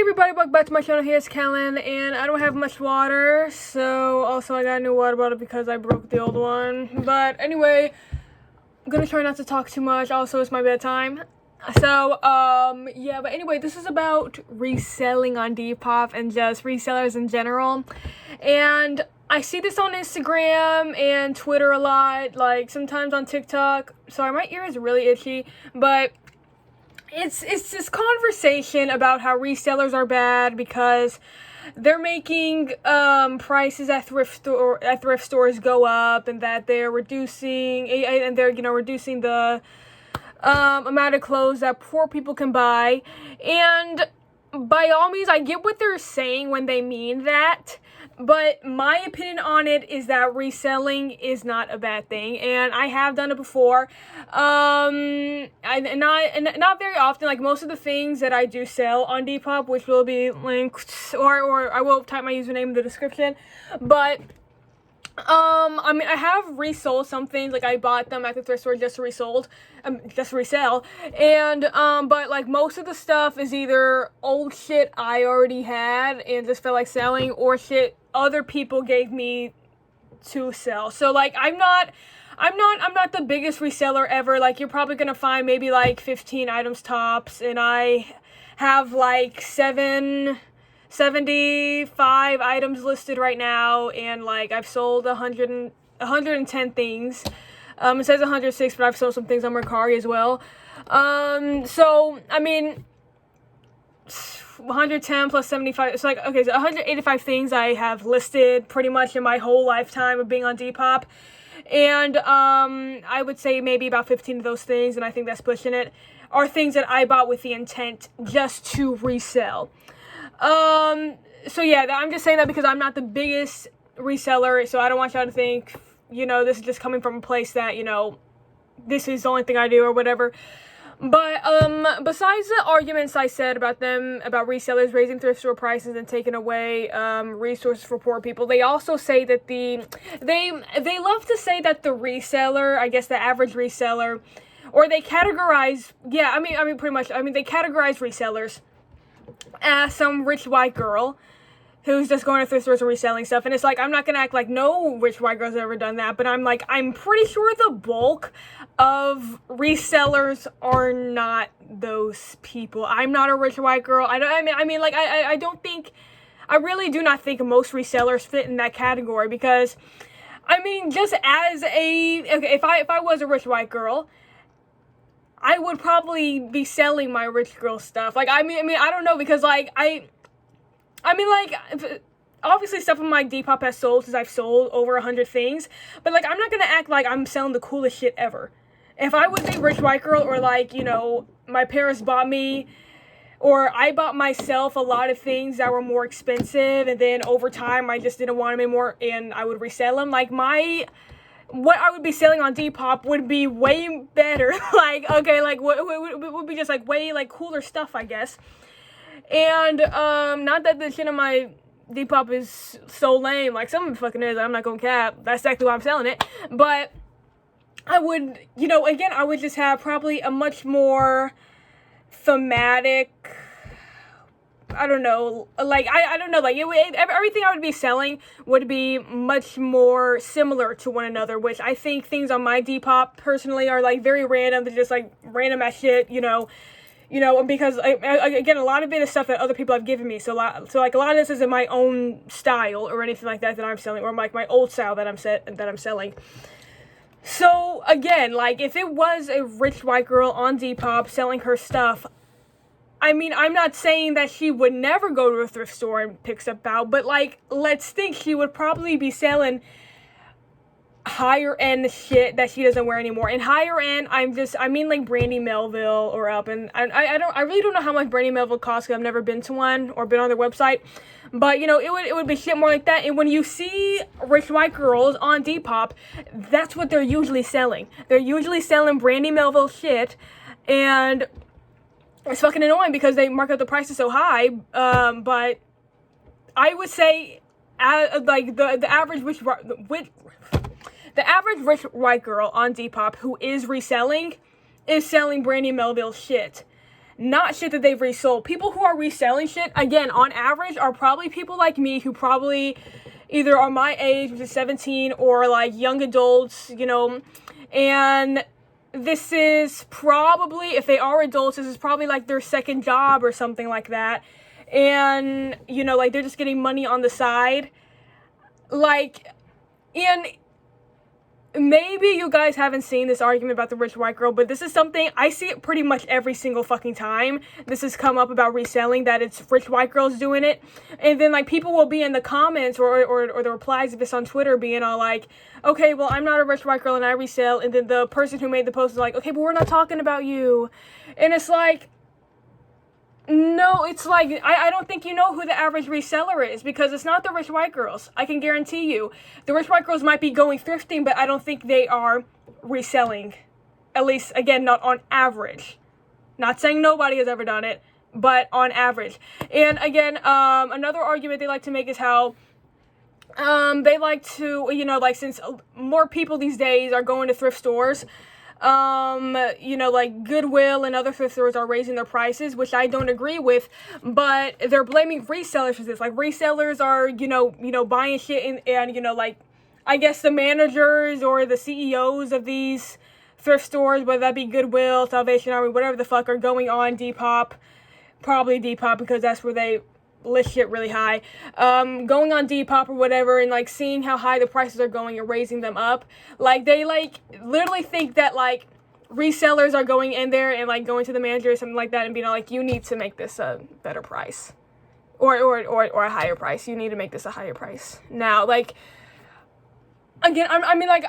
everybody, welcome back to my channel. Here's Kellen, and I don't have much water, so also I got a new water bottle because I broke the old one. But anyway, I'm gonna try not to talk too much. Also, it's my bedtime. So, yeah, but anyway, this is about reselling on Depop and just resellers in general. And I see this on Instagram and Twitter a lot, like sometimes on TikTok. Sorry, my ear is really itchy, but it's this conversation about how resellers are bad because they're making prices at thrift stores go up, and that they're reducing reducing the amount of clothes that poor people can buy. And by all means, I get what they're saying when they mean that, but my opinion on it is that reselling is not a bad thing, and I have done it before. Not very often. Like most of the things that I do sell on Depop, which will be linked, or I will type my username in the description, but I mean, I have resold some things. Like I bought them at the thrift store just to resell, and but like most of the stuff is either old shit I already had and just felt like selling, or shit other people gave me to sell. So like I'm not the biggest reseller ever. Like you're probably gonna find maybe like 15 items tops, and I have like 75 items listed right now, and like I've sold 110 things. It says 106, but I've sold some things on Mercari as well. So I mean, 110 plus 75, it's like, okay, so 185 things I have listed pretty much in my whole lifetime of being on Depop. And I would say maybe about 15 of those things, and I think that's pushing it, are things that I bought with the intent just to resell. So yeah, I'm just saying that because I'm not the biggest reseller, so I don't want y'all to think, this is just coming from a place that, this is the only thing I do or whatever. But, besides the arguments I said about resellers raising thrift store prices and taking away, resources for poor people, they also say that they love to say that the reseller, I guess the average reseller, or they categorize, they categorize resellers as some rich white girl who's just going to thrift stores and reselling stuff. And it's like, I'm not gonna act like no rich white girl's ever done that, but I'm pretty sure the bulk of resellers are not those people. I'm not a rich white girl. I really do not think most resellers fit in that category, because just as if I was a rich white girl, I would probably be selling my rich girl stuff. Like, I don't know, because obviously stuff on my Depop has sold, since I've sold over 100 things, but like, I'm not gonna act like I'm selling the coolest shit ever. If I was a rich white girl, or like, my parents bought me, or I bought myself a lot of things that were more expensive, and then over time I just didn't want them anymore, and I would resell them, like what I would be selling on Depop would be way better. Like, okay, like what would be just like way like cooler stuff, I guess. And not that the shit on my Depop is so lame, like some of it fucking is, I'm not gonna cap, that's exactly why I'm selling it. But I would, again, I would just have probably a much more thematic, I don't know, like, I don't know, like, everything I would be selling would be much more similar to one another, which I think things on my Depop, personally, are, like, very random. They're just, like, random as shit, because, again, a lot of it is stuff that other people have given me, so like, a lot of this isn't my own style, or anything like that I'm selling, or, like, my old style that I'm selling. So, again, like, if it was a rich white girl on Depop selling her stuff, I'm not saying that she would never go to a thrift store and pick stuff out, but, like, let's think she would probably be selling higher end shit that she doesn't wear anymore. And higher end, like Brandy Melville or up, and I really don't know how much Brandy Melville costs, because I've never been to one or been on their website, but it would be shit more like that. And when you see rich white girls on Depop, that's what they're usually selling. They're usually selling Brandy Melville shit, and it's fucking annoying because they mark up the prices so high. But I would say, like the average rich white girl on Depop who is reselling is selling Brandy Melville shit. not shit that they've resold. People who are reselling shit, again, on average, are probably people like me who probably either are my age, which is 17, or like young adults, you know, and this is probably, if they are adults, this is probably like their second job or something like that, and, you know, like, they're just getting money on the side, like, and maybe you guys haven't seen this argument about the rich white girl, but this is something, I see it pretty much every single fucking time this has come up about reselling, that it's rich white girls doing it. And then, like, people will be in the comments or the replies of this on Twitter being all like, okay, well, I'm not a rich white girl and I resell. And then the person who made the post is like, okay, but we're not talking about you. And it's like, no, it's like, I don't think you know who the average reseller is, because it's not the rich white girls. I can guarantee you. The rich white girls might be going thrifting, but I don't think they are reselling. At least, again, not on average. Not saying nobody has ever done it, but on average. And again, another argument they like to make is how they like to, you know, like, since more people these days are going to thrift stores, you know, like Goodwill and other thrift stores are raising their prices, which I don't agree with, but they're blaming resellers for this. Like, resellers are, you know, buying shit and, you know, like, I guess the managers or the CEOs of these thrift stores, whether that be Goodwill, Salvation Army, whatever the fuck, are going on Depop, probably Depop, because that's where they list shit really high, going on Depop or whatever, and like seeing how high the prices are going and raising them up. Like, they like literally think that like resellers are going in there and like going to the manager or something like that and being like, you need to make this a better price, or a higher price. You need to make this a higher price. Now, like, again, I mean, like,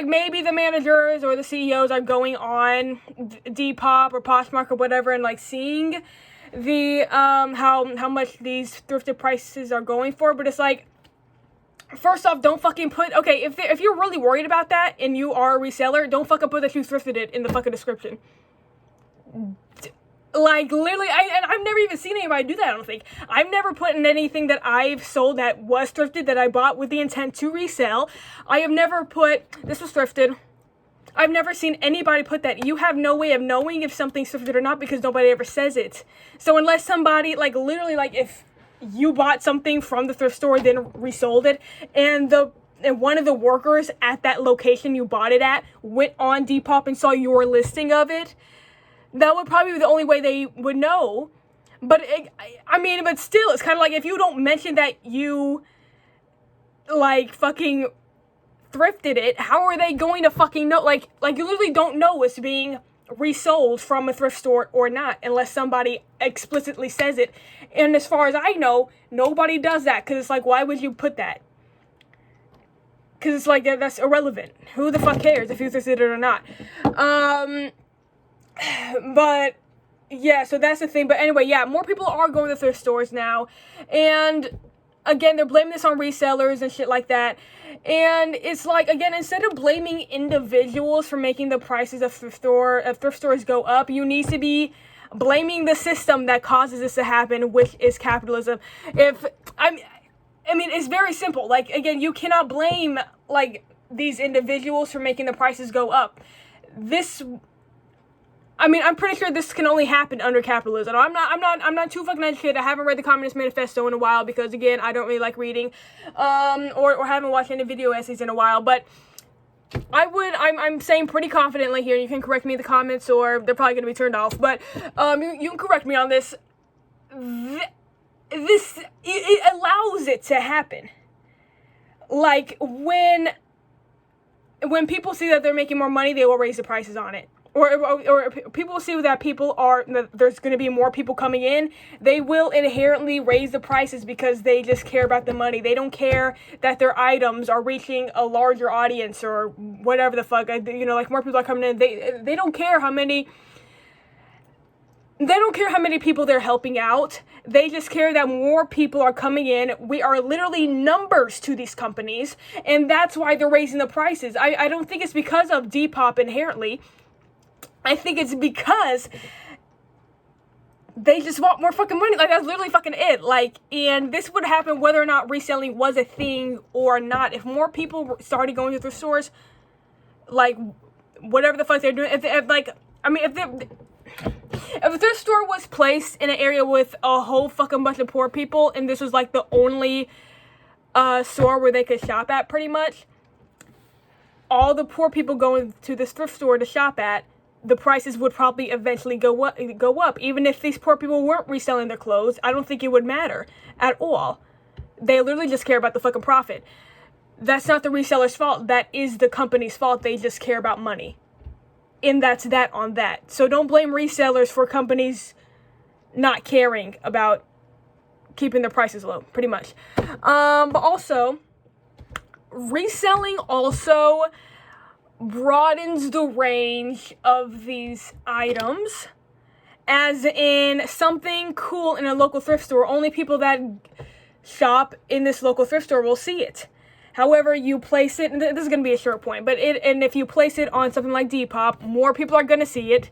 maybe the managers or the CEOs are going on Depop or Poshmark or whatever and like seeing the how much these thrifted prices are going for, but it's like, first off, don't fucking put, okay, if you're really worried about that and you are a reseller, don't fucking put that you thrifted it in the fucking description. Like, literally, I've never even seen anybody do that, I don't think. I've never put in anything that I've sold that was thrifted, that I bought with the intent to resell. I have never put, this was thrifted. I've never seen anybody put that. You have no way of knowing if something's thrifted or not, because nobody ever says it. So unless somebody, like, literally, like, if you bought something from the thrift store, then resold it, and one of the workers at that location you bought it at went on Depop and saw your listing of it, that would probably be the only way they would know. But, I mean, but still, it's kind of like, if you don't mention that you, like, fucking thrifted it, how are they going to fucking know? Like you literally don't know it's being resold from a thrift store or not, unless somebody explicitly says it. And as far as I know, nobody does that, because it's like, why would you put that? Because it's like, that's irrelevant. Who the fuck cares if you thrifted it or not? But yeah, so that's the thing. But anyway, yeah, more people are going to thrift stores now, and again, they're blaming this on resellers and shit like that. And it's like, again, instead of blaming individuals for making the prices of thrift stores go up, you need to be blaming the system that causes this to happen, which is capitalism. I mean, it's very simple. Like, again, you cannot blame, like, these individuals for making the prices go up. I'm pretty sure this can only happen under capitalism. I'm not too fucking educated. I haven't read the Communist Manifesto in a while, because, again, I don't really like reading, or haven't watched any video essays in a while, but I'm saying pretty confidently here, you can correct me in the comments, or they're probably going to be turned off, but, you can correct me on this. It allows it to happen. Like, when people see that they're making more money, they will raise the prices on it. Or people see that there's going to be more people coming in, they will inherently raise the prices, because they just care about the money. They don't care that their items are reaching a larger audience or whatever the fuck. You know, like, more people are coming in. They don't care how many. They don't care how many people they're helping out. They just care that more people are coming in. We are literally numbers to these companies, and that's why they're raising the prices. I don't think it's because of Depop inherently. I think it's because they just want more fucking money. Like, that's literally fucking it. Like, and this would happen whether or not reselling was a thing or not. If more people started going to the stores, like, whatever the fuck they're doing, if If a thrift store was placed in an area with a whole fucking bunch of poor people, and this was like the only store where they could shop at, pretty much, all the poor people going to this thrift store to shop at, the prices would probably eventually go up. Even if these poor people weren't reselling their clothes, I don't think it would matter at all. They literally just care about the fucking profit. That's not the reseller's fault. That is the company's fault. They just care about money. And that's that on that. So don't blame resellers for companies not caring about keeping their prices low, pretty much. But also, reselling also broadens the range of these items, as in something cool in a local thrift store, only people that shop in this local thrift store will see it. However, you place it, and this is going to be a short point, but if you place it on something like Depop, more people are going to see it,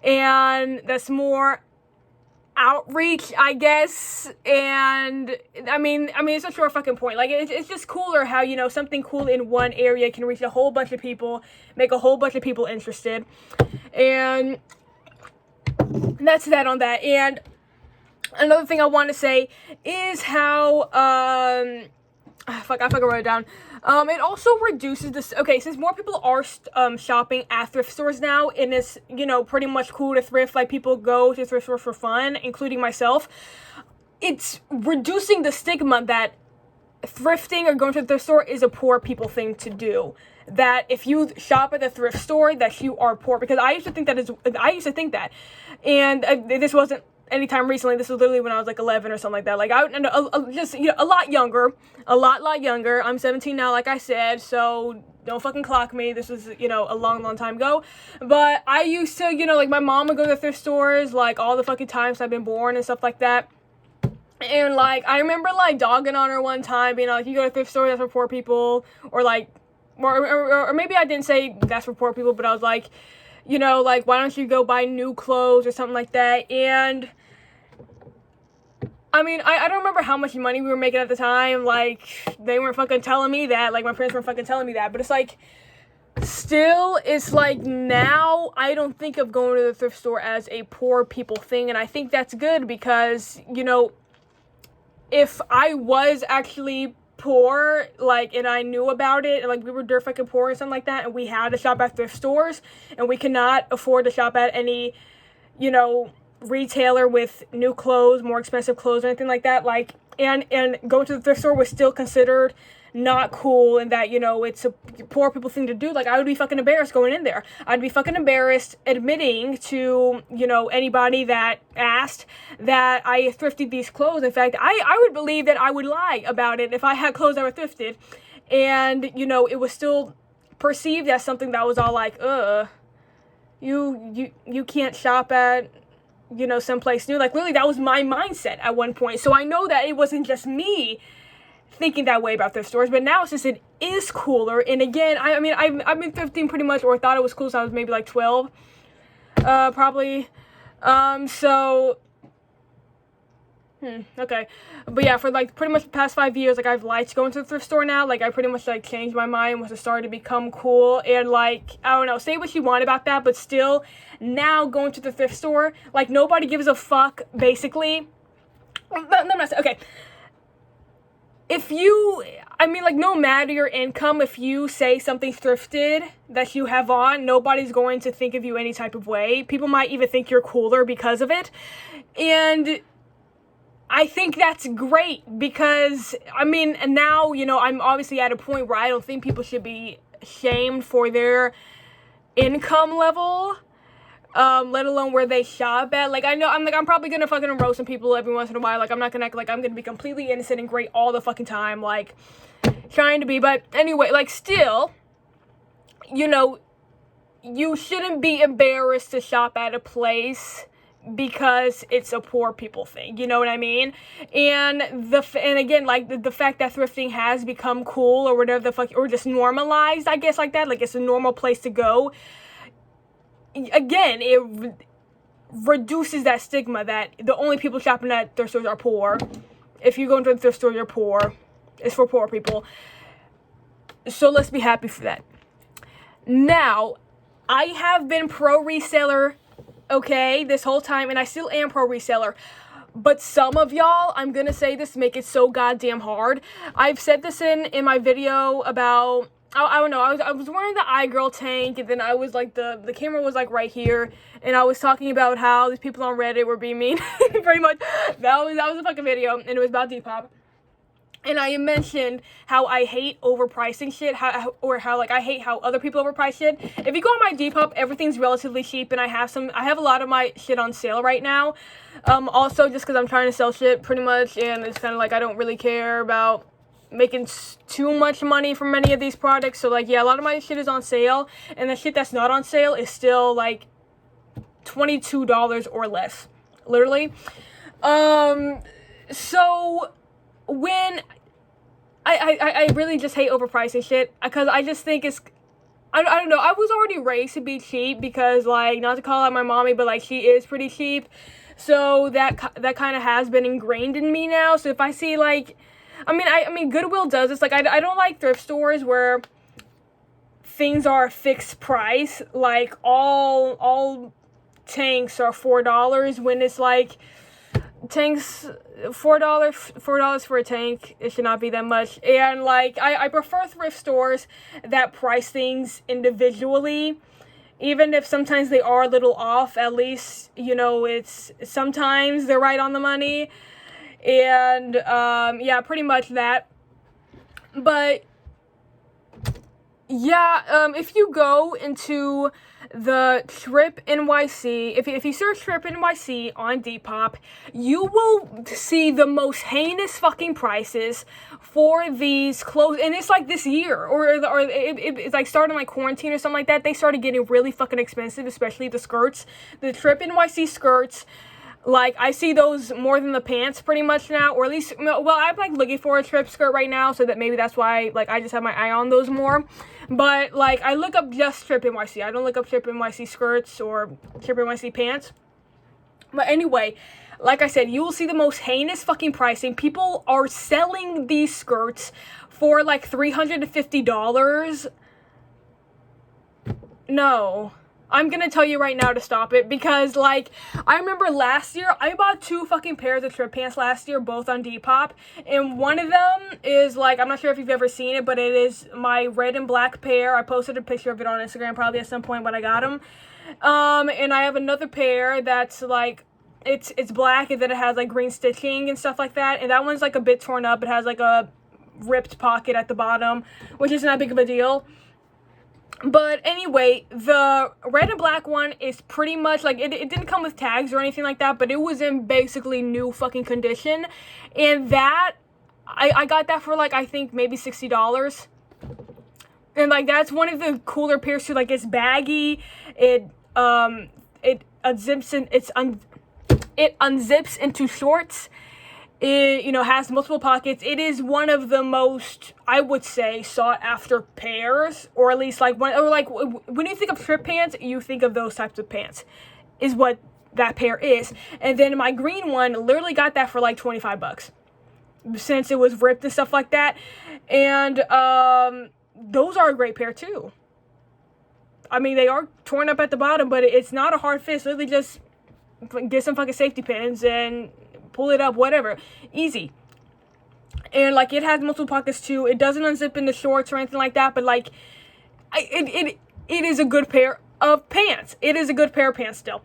and that's more outreach, I guess. And I mean it's a short fucking point. Like, it's just cooler how, you know, something cool in one area can reach a whole bunch of people, make a whole bunch of people interested, and that's that on that. And another thing I want to say is how I wrote it down. It also reduces this. Okay, since more people are shopping at thrift stores now, and it's, you know, pretty much cool to thrift. Like, people go to thrift stores for fun, including myself. It's reducing the stigma that thrifting or going to the thrift store is a poor people thing to do. That if you shop at the thrift store, that you are poor. Because I used to think that, and this wasn't anytime recently. This was literally when I was like 11 or something like that. Like, just, you know, a lot younger. I'm 17 now, like I said, so don't fucking clock me. This was, you know, a long time ago. But I used to, you know, like, my mom would go to the thrift stores like all the fucking times I've been born and stuff like that. And like, I remember like dogging on her one time, being like, you go to thrift store, that's for poor people, or like, or maybe I didn't say that's for poor people, but I was like, you know, like, why don't you go buy new clothes or something like that? And I mean, I don't remember how much money we were making at the time. Like, they weren't fucking telling me that. Like, my parents weren't fucking telling me that. But it's like, still, it's like, now I don't think of going to the thrift store as a poor people thing. And I think that's good because, you know, if I was actually poor, like, and I knew about it, and like, we were dirt fucking poor and something like that, and we had to shop at thrift stores, and we cannot afford to shop at any, you know, retailer with new clothes, more expensive clothes, or anything like that, like, and going to the thrift store was still considered not cool, and that, you know, it's a poor people thing to do. Like, I would be fucking embarrassed going in there. I'd be fucking embarrassed admitting to, you know, anybody that asked that I thrifted these clothes. In fact, I would believe that I would lie about it if I had clothes that were thrifted, and, you know, it was still perceived as something that was all like, you can't shop at, you know, someplace new. Like, literally, that was my mindset at one point. So I know that it wasn't just me thinking that way about thrift stores, but now since it is cooler, and again, I mean, I've been thrifting pretty much, or thought it was cool since I was maybe like 12, probably. Okay. But yeah, for like pretty much the past 5 years, like, I've liked going to the thrift store now. Like, I pretty much like changed my mind once it started to become cool. And like, I don't know, say what you want about that, but still, now going to the thrift store, like, nobody gives a fuck, basically. Okay. If you, I mean, like, no matter your income, if you say something's thrifted that you have on, nobody's going to think of you any type of way. People might even think you're cooler because of it. And I think that's great because, I mean, now, you know, I'm obviously at a point where I don't think people should be shamed for their income level, let alone where they shop at. Like, I know, I'm probably gonna fucking roast some people every once in a while. Like, I'm not gonna act like I'm gonna be completely innocent and great all the fucking time, like, trying to be. But anyway, like, still, you know, you shouldn't be embarrassed to shop at a place because it's a poor people thing, you know what I mean? And again, like, the fact that thrifting has become cool, or whatever the fuck, or just normalized, I guess, like that, like, it's a normal place to go. Again, it reduces that stigma that the only people shopping at thrift stores are poor. If you go into a thrift store, you're poor. It's for poor people. So let's be happy for that. Now, I have been pro reseller okay, this whole time, and I still am pro reseller. But some of y'all, I'm gonna say this, make it so goddamn hard. I've said this in my video about, I don't know, I was wearing the iGirl tank, and then I was like, the camera was like right here, and I was talking about how these people on Reddit were being mean. Pretty much, that was a fucking video, and it was about Depop. And I mentioned how I hate overpricing shit, how like I hate how other people overprice shit. If you go on my Depop, everything's relatively cheap, and I have a lot of my shit on sale right now. Also, just because I'm trying to sell shit pretty much, and it's kind of like I don't really care about making too much money from many of these products. So like, yeah, a lot of my shit is on sale, and the shit that's not on sale is still like $22 or less, literally. So when I really just hate overpricing shit, because I just think it's, I don't know, I was already raised to be cheap, because like, not to call out my mommy, but like she is pretty cheap, so that kind of has been ingrained in me now. So if I see like, I mean Goodwill does this, like I don't like thrift stores where things are fixed price, like all tanks are $4 when it's like, tanks, $4 for a tank, it should not be that much. And like, I prefer thrift stores that price things individually, even if sometimes they are a little off. At least, you know, it's sometimes they're right on the money. And yeah, pretty much that. But yeah, if you go into the Trip NYC, if you search Trip NYC on Depop, you will see the most heinous fucking prices for these clothes. And it's like this year, or it's like starting like quarantine or something like that. They started getting really fucking expensive, especially the skirts. The Trip NYC skirts, like, I see those more than the pants pretty much now, or at least, well, I'm like looking for a Trip skirt right now, so that maybe that's why, like, I just have my eye on those more. But like, I look up just Trip NYC. I don't look up Trip NYC skirts or Trip NYC pants. But anyway, like I said, you will see the most heinous fucking pricing. People are selling these skirts for like $350. No. I'm gonna tell you right now to stop it, because like, I remember last year, I bought 2 fucking pairs of Trip pants last year, both on Depop, and one of them is like, I'm not sure if you've ever seen it, but it is my red and black pair. I posted a picture of it on Instagram probably at some point when I got them. And I have another pair that's like, it's black, and then it has like green stitching and stuff like that, and that one's like a bit torn up. It has like a ripped pocket at the bottom, which isn't that big of a deal. But anyway, the red and black one is pretty much like, it didn't come with tags or anything like that, but it was in basically new fucking condition. And that, I got that for like, I think maybe $60. And like, that's one of the cooler pairs too. Like, it's baggy, it unzips into shorts. It, you know, has multiple pockets. It is one of the most, I would say, sought after pairs, or at least like when you think of Trip pants, you think of those types of pants, is what that pair is. And then my green one, literally got that for like $25, since it was ripped and stuff like that. And those are a great pair too. I mean, they are torn up at the bottom, but it's not a hard fit. So literally just get some fucking safety pins and pull it up, whatever, easy. And like, it has multiple pockets too. It doesn't unzip in the shorts or anything like that, but like, it is a good pair of pants. It is a good pair of pants still.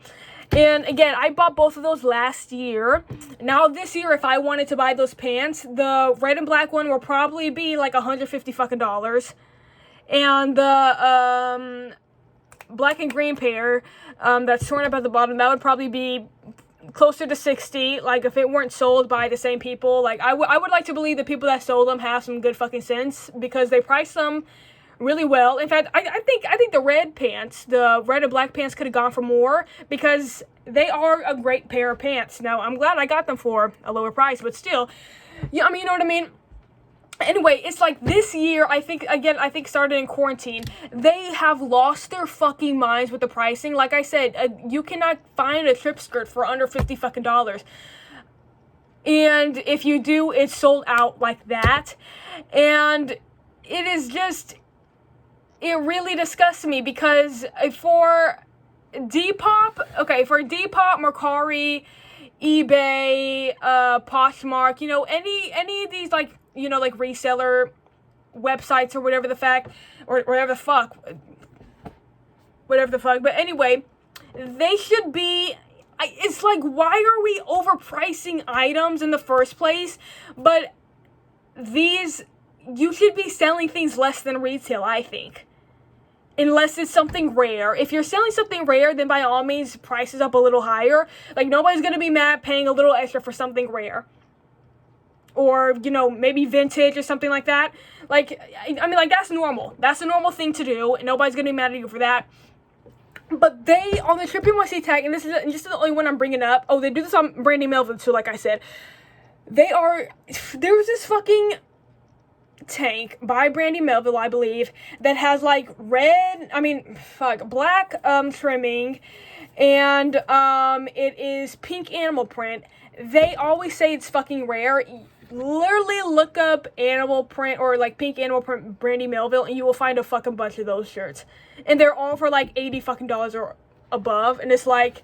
And again, I bought both of those last year. Now this year, if I wanted to buy those pants, the red and black one will probably be like $150 fucking dollars, and the black and green pair that's torn up at the bottom, that would probably be closer to $60, like if it weren't sold by the same people. Like, I would like to believe the people that sold them have some good fucking sense, because they priced them really well. In fact, I think the red pants, the red and black pants, could have gone for more, because they are a great pair of pants. Now, I'm glad I got them for a lower price, but still, yeah, I mean, you know what I mean? Anyway, it's like this year, I think started in quarantine, they have lost their fucking minds with the pricing. Like I said, you cannot find a Trip skirt for under $50 fucking dollars. And if you do, it's sold out like that. And it is just, it really disgusts me, because for Depop, okay, for Depop, Mercari, eBay, Poshmark, you know, any of these, like, you know, like reseller websites or whatever the fact, or whatever the fuck, but anyway, they should be, it's like, why are we overpricing items in the first place? But you should be selling things less than retail, I think. Unless it's something rare. If you're selling something rare, then by all means, price is up a little higher. Like, nobody's gonna be mad paying a little extra for something rare. Or, you know, maybe vintage or something like that. Like, I mean, like, that's normal. That's a normal thing to do, and nobody's gonna be mad at you for that. But they, on the ShipNYC tag, and this is the only one I'm bringing up. Oh, they do this on Brandy Melville, too, like I said. There's this fucking tank by Brandy Melville, I believe, that has like black trimming, and it is pink animal print. They always say it's fucking rare. Literally look up animal print or like pink animal print Brandy Melville, and you will find a fucking bunch of those shirts, and they're all for like $80 fucking or above. And it's like,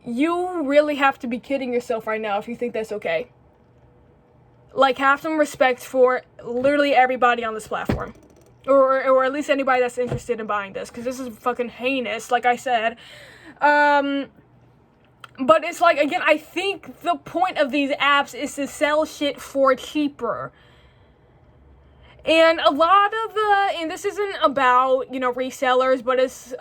you really have to be kidding yourself right now if you think that's okay. Like, have some respect for literally everybody on this platform. Or at least anybody that's interested in buying this. Because this is fucking heinous, like I said. But it's like, again, I think the point of these apps is to sell shit for cheaper. And a lot of and this isn't about, you know, resellers, but it's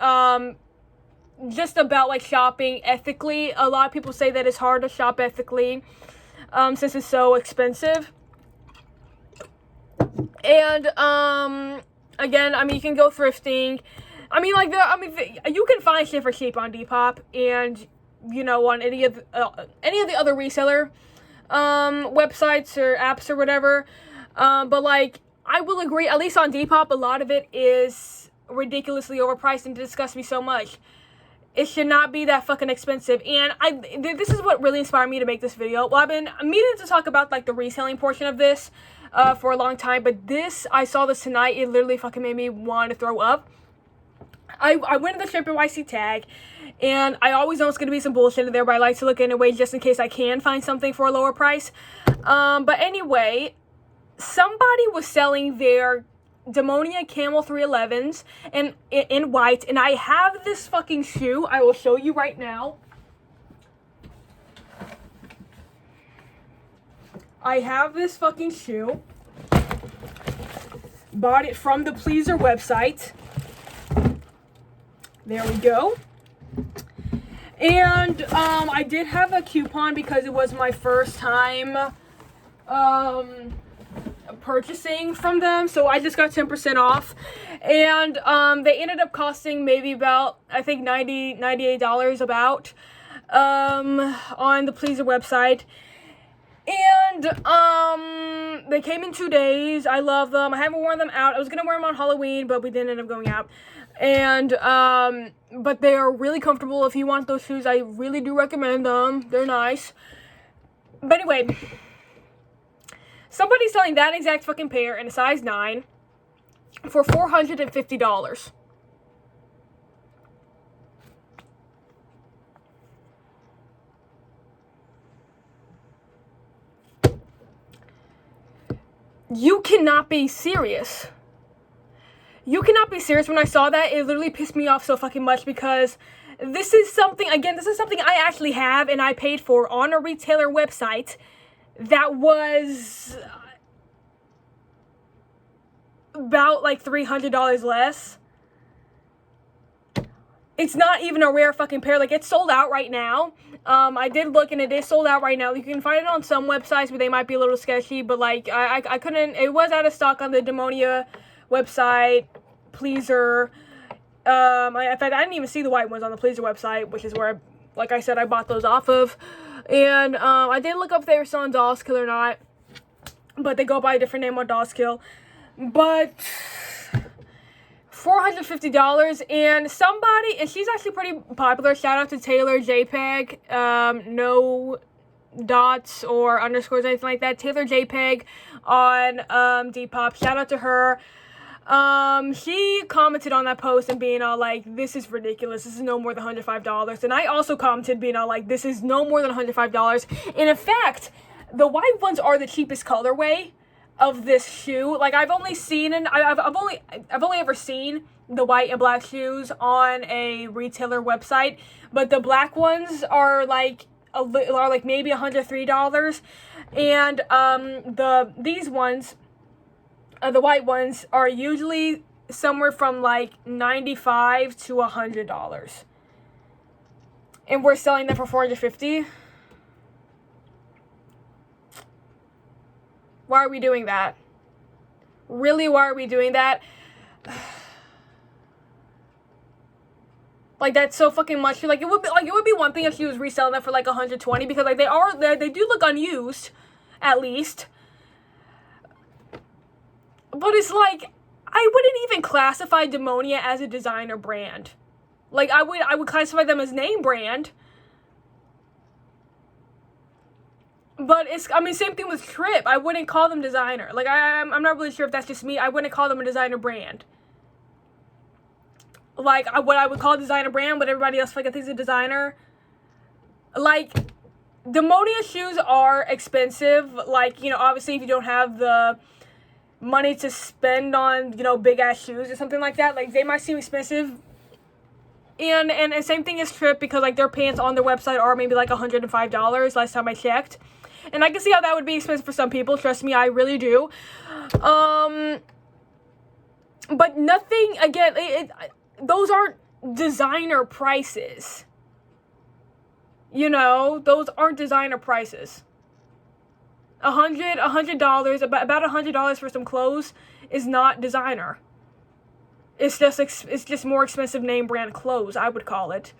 just about, like, shopping ethically. A lot of people say that it's hard to shop ethically. Since it's so expensive. And, again, I mean, you can go thrifting. I mean, like, you can find shit for cheap on Depop, and, you know, on any of the other reseller, websites or apps or whatever. But, like, I will agree, at least on Depop, a lot of it is ridiculously overpriced and disgusts me so much. It should not be that fucking expensive. And this is what really inspired me to make this video. Well, I've been meaning to talk about, like, the reselling portion of this for a long time. But I saw this tonight. It literally fucking made me want to throw up. I went to the ShipNYC tag. And I always know it's going to be some bullshit in there. But I like to look anyway just in case I can find something for a lower price. But anyway, somebody was selling their Demonia Camel 311s and in white, and I have this fucking shoe. I will show you right now. I have this fucking shoe. Bought it from the Pleaser website. There we go. And I did have a coupon because it was my first time purchasing from them, so I just got 10% off, and they ended up costing maybe about, I think, $98 about on the Pleaser website. And they came in 2 days. I love them. I haven't worn them out. I was gonna wear them on Halloween, but we didn't end up going out. And but they are really comfortable. If you want those shoes, I really do recommend them. They're nice. But anyway, somebody's selling that exact fucking pair in a size 9 for $450. You cannot be serious. You cannot be serious. When I saw that, it literally pissed me off so fucking much, because this is something I actually have and I paid for on a retailer website that was about like $300 less. It's not even a rare fucking pair. Like, it's sold out right now. I did look, and it is sold out right now. You can find it on some websites, but they might be a little sketchy. But, like, I couldn't... It was out of stock on the Demonia website, Pleaser. In fact, I didn't even see the white ones on the Pleaser website, which is where, like I said, I bought those off of. And I did look up if they were selling Dollskill or not. But they go by a different name on Dollskill. But $450, and somebody, and she's actually pretty popular. Shout out to Taylor JPEG, no dots or underscores, anything like that. Taylor JPEG on Depop. Shout out to her. She commented on that post and being all like, this is ridiculous, this is no more than $105. And I also commented being all like, this is no more than $105. And in fact, the white ones are the cheapest colorway of this shoe. Like, I've only ever seen the white and black shoes on a retailer website, but the black ones are like maybe $103, and these ones, the white ones, are usually somewhere from like $95 to $100, and we're selling them for $450. Why are we doing that? Really, why are we doing that? Like, that's so fucking much. Like, it would be one thing if she was reselling them for like $120, because like they do look unused, at least. But it's like, I wouldn't even classify Demonia as a designer brand. Like, I would classify them as name brand. But same thing with Trip. I wouldn't call them designer. Like, I'm not really sure if that's just me. I wouldn't call them a designer brand. Like, what I would call a designer brand, but everybody else thinks a designer. Like, Demonia shoes are expensive. Like, obviously if you don't have the money to spend on, big ass shoes or something like that, like, they might seem expensive. And same thing as Trip, because like their pants on their website are maybe like $105 last time I checked. And I can see how that would be expensive for some people. Trust me, I really do. But nothing, again, those aren't designer prices. Those aren't designer prices. $100, about $100 for some clothes is not designer. It's just more expensive name brand clothes, I would call it.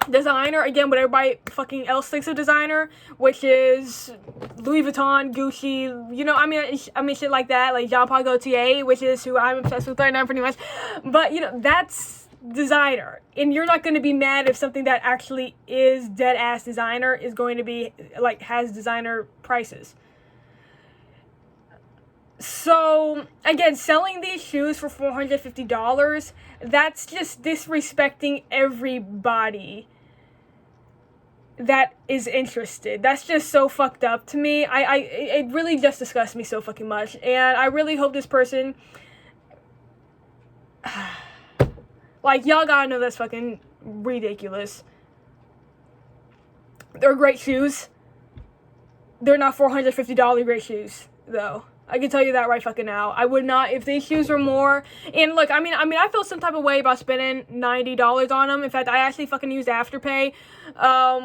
Designer, again, what everybody fucking else thinks of designer, which is Louis Vuitton, Gucci, shit like that, like Jean-Paul Gaultier, which is who I'm obsessed with right now pretty much. But, that's designer. And you're not going to be mad if something that actually is dead-ass designer is going to be, like, has designer prices. So, again, selling these shoes for $450, that's just disrespecting everybody that is interested. That's just so fucked up to me. It really just disgusts me so fucking much. And I really hope this person, like, y'all gotta know that's fucking ridiculous. They're great shoes. They're not $450 great shoes, though. I can tell you that right fucking now. I would not, if these shoes were more, and look, I feel some type of way about spending $90 on them. In fact, I actually fucking used Afterpay,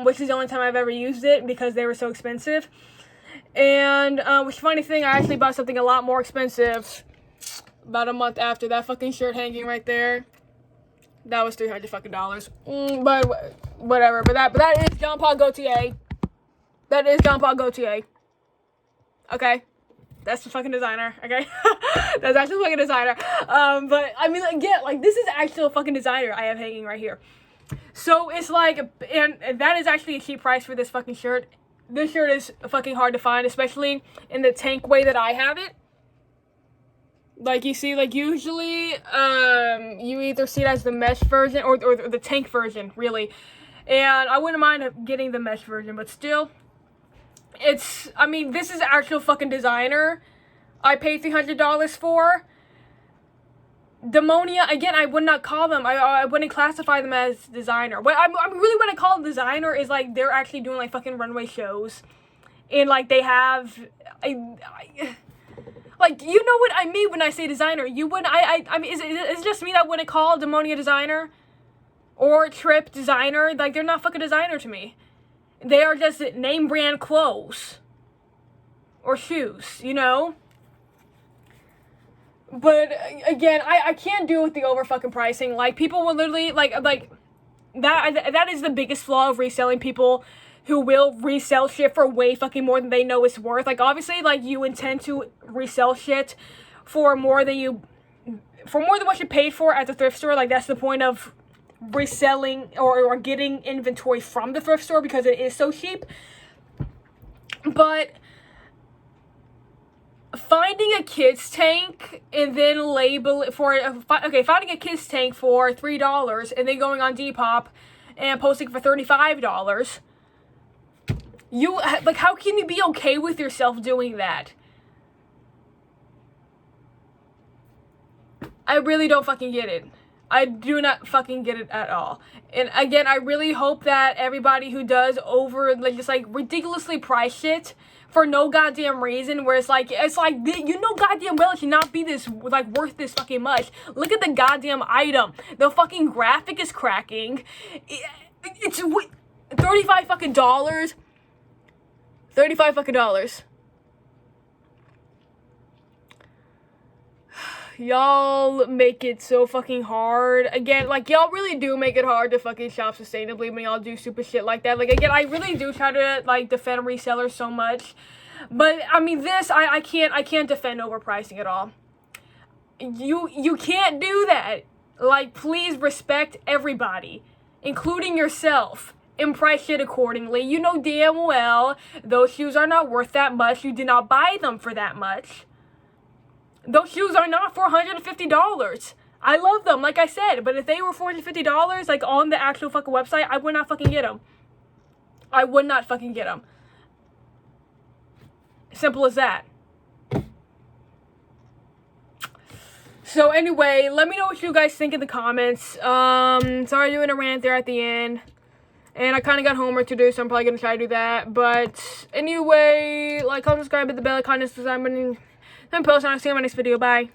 which is the only time I've ever used it because they were so expensive. And, which funny thing, I actually bought something a lot more expensive about a month after. That fucking shirt hanging right there, that was $300 fucking dollars. But whatever. But that is Jean-Paul Gaultier. That is Jean-Paul Gaultier. Okay. That's the fucking designer, okay? That's actually fucking designer. But, again, like, this is actual fucking designer I have hanging right here. So, it's like, and that is actually a cheap price for this fucking shirt. This shirt is fucking hard to find, especially in the tank way that I have it. Like, you see, like, usually, you either see it as the mesh version or the tank version, really. And I wouldn't mind getting the mesh version, but still, this is actual fucking designer I paid $300 for. Demonia, again, I would not call them, I wouldn't classify them as designer. What really what I call designer is, like, they're actually doing, like, fucking runway shows. And, like, they have, like, you know what I mean when I say designer. You wouldn't, is it just me that wouldn't call Demonia designer? Or Trip designer? Like, they're not fucking designer to me. They are just name brand clothes. Or shoes, But, again, I can't deal with the over fucking pricing. Like, people will literally, like, that is the biggest flaw of reselling. People who will resell shit for way fucking more than they know it's worth. Like, obviously, like, you intend to resell shit for more than what you paid for at the thrift store. Like, that's the point of reselling or getting inventory from the thrift store, because it is so cheap. But finding a kids tank and then label it for finding a kids tank for $3 and then going on Depop and posting for $35. You, like, how can you be okay with yourself doing that? I really don't fucking get it. I do not fucking get it at all. And again, I really hope that everybody who does just like ridiculously price shit for no goddamn reason, where it's like you know goddamn well it should not be this, like, worth this fucking much. Look at the goddamn item. The fucking graphic is cracking. It's $35 fucking dollars. $35 fucking dollars. Y'all make it so fucking hard. Again, like, y'all really do make it hard to fucking shop sustainably when y'all do stupid shit like that. Like, again, I really do try to, like, defend resellers so much. But, I mean, this, I can't defend overpricing at all. You can't do that. Like, please respect everybody, including yourself, and price shit accordingly. You know damn well those shoes are not worth that much. You did not buy them for that much. Those shoes are not $450. I love them, like I said, but if they were $450, like, on the actual fucking website, I would not fucking get them. I would not fucking get them. Simple as that. So anyway, let me know what you guys think in the comments. Sorry doing a rant there at the end. And I kind of got homework to do, so I'm probably going to try to do that. But anyway, like, comment, subscribe, hit the bell icon, and post, and I'll see you in my next video. Bye.